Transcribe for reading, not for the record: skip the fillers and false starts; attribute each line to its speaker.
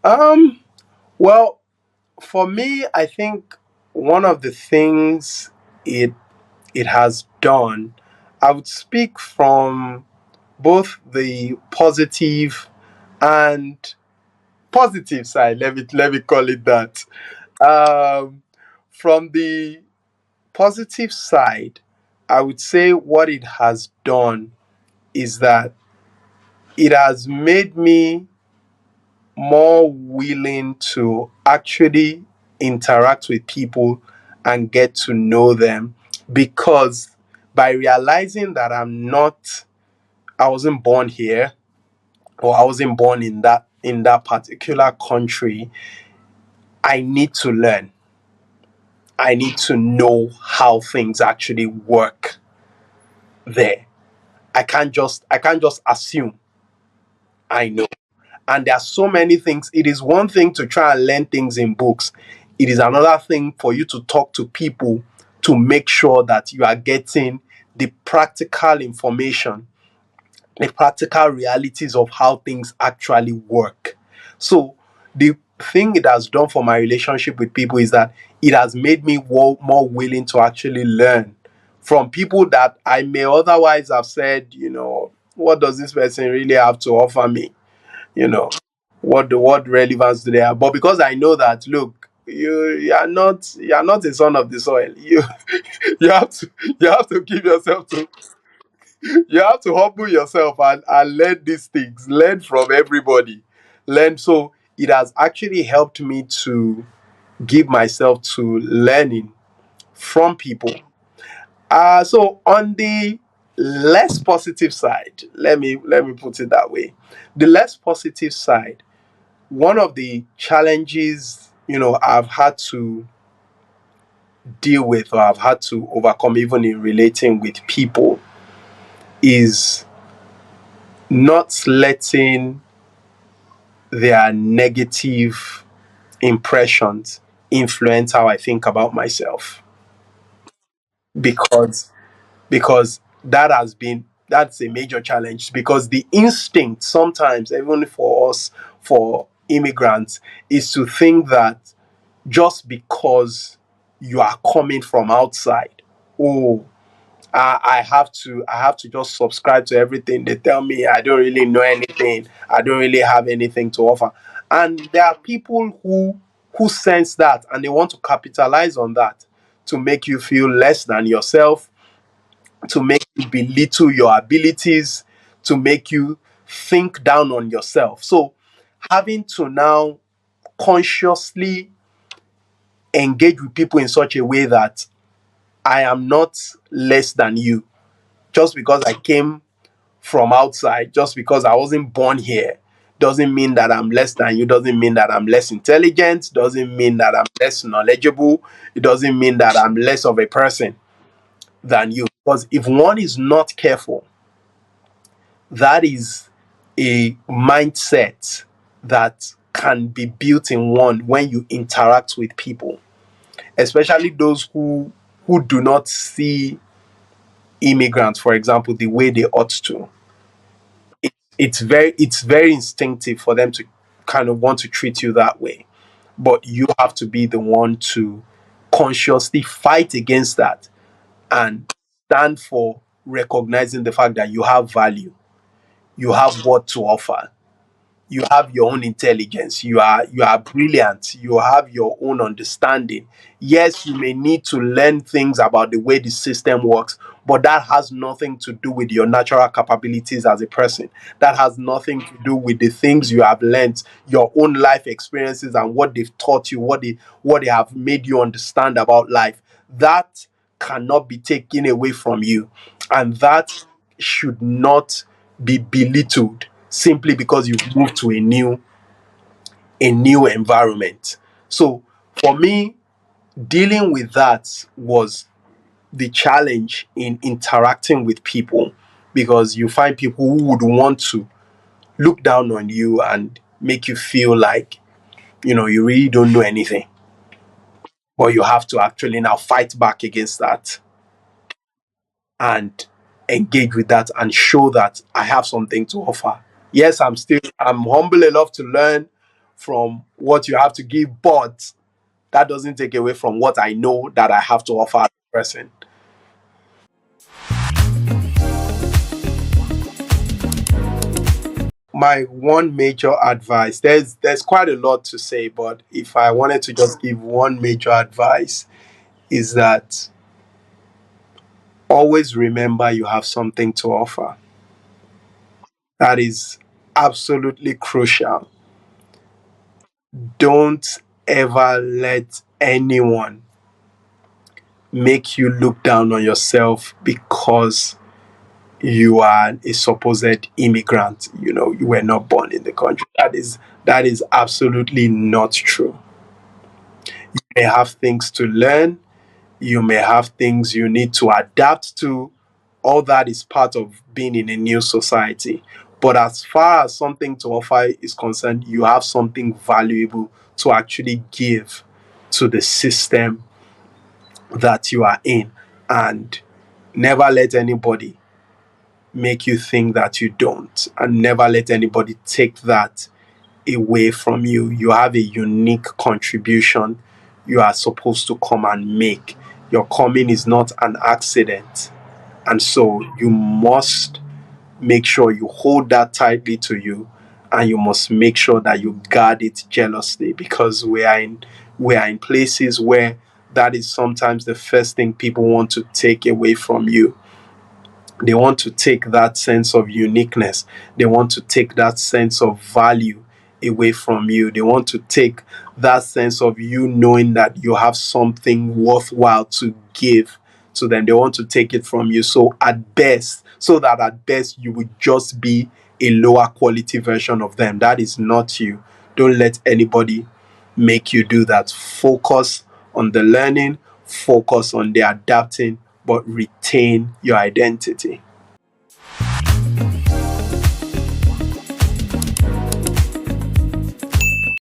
Speaker 1: Um, well, for me, I think one of the things it it has done, I would speak from both the and positive side. Let me call it that. Um, from the positive side, I would say what it has done is that it has made me more willing to actually interact with people and get to know them, because by realizing that I wasn't born here, or I wasn't born in that particular country, I need to learn. I need to know how things actually work there. I can't just assume I know. And there are so many things. It is one thing to try and learn things in books. It is another thing for you to talk to people to make sure that you are getting the practical information, the practical realities of how things actually work. So the thing it has done for my relationship with people is that it has made me more willing to actually learn from people that I may otherwise have said, what does this person really have to offer me? You know, what relevance do they have? But because I know that, look, you are not a son of the soil. You have to you have to give yourself to you have to humble yourself and learn these things. Learn from everybody. Learn. So it has actually helped me to give myself to learning from people. So on the less positive side, let me put it that way. The less positive side, one of the challenges I've had to deal with, or I've had to overcome, even in relating with people, is not letting their negative impressions influence how I think about myself, because that's a major challenge, because the instinct sometimes, even for us, for immigrants, is to think that just because you are coming from outside, oh, I have to just subscribe to everything they tell me. I don't really know anything. I don't really have anything to offer. And there are people who sense that, and they want to capitalize on that to make you feel less than yourself, to make you belittle your abilities, to make you think down on yourself. So having to now consciously engage with people in such a way that I am not less than you just because I came from outside, just because I wasn't born here, doesn't mean that I'm less than you, doesn't mean that I'm less intelligent, doesn't mean that I'm less knowledgeable, it doesn't mean that I'm less of a person than you. Because if one is not careful, that is a mindset that can be built in one when you interact with people, especially those who do not see immigrants, for example, the way they ought to. It's very instinctive for them to kind of want to treat you that way, but you have to be the one to consciously fight against that and stand for recognizing the fact that you have value, you have what to offer, you have your own intelligence, you are brilliant, you have your own understanding. Yes, you may need to learn things about the way the system works, but that has nothing to do with your natural capabilities as a person. That has nothing to do with the things you have learned, your own life experiences, and what they've taught you, what they have made you understand about life. That cannot be taken away from you, and that should not be belittled simply because you've moved to a new environment. So for me, dealing with that was the challenge in interacting with people, because you find people who would want to look down on you and make you feel like you really don't know anything, but you have to actually now fight back against that and engage with that and show that I have something to offer. Yes, I'm humble enough to learn from what you have to give, but that doesn't take away from what I know that I have to offer as a person. My one major advice, there's quite a lot to say, but if I wanted to just give one major advice, is that always remember you have something to offer. That is absolutely crucial. Don't ever let anyone make you look down on yourself because you are a supposed immigrant. You were not born in the country. That is absolutely not true. You may have things to learn, you may have things you need to adapt to. All that is part of being in a new society. But as far as something to offer is concerned, you have something valuable to actually give to the system that you are in. And never let anybody make you think that you don't. And never let anybody take that away from you. You have a unique contribution you are supposed to come and make. Your coming is not an accident. And so you must make sure you hold that tightly to you, and you must make sure that you guard it jealously, because we are in places where that is sometimes the first thing people want to take away from you. They want to take that sense of uniqueness. They want to take that sense of value away from you. They want to take that sense of you knowing that you have something worthwhile to give to them. They want to take it from you. So that at best you would just be a lower quality version of them. That is not you. Don't let anybody make you do that. Focus on the learning, focus on the adapting, but retain your identity.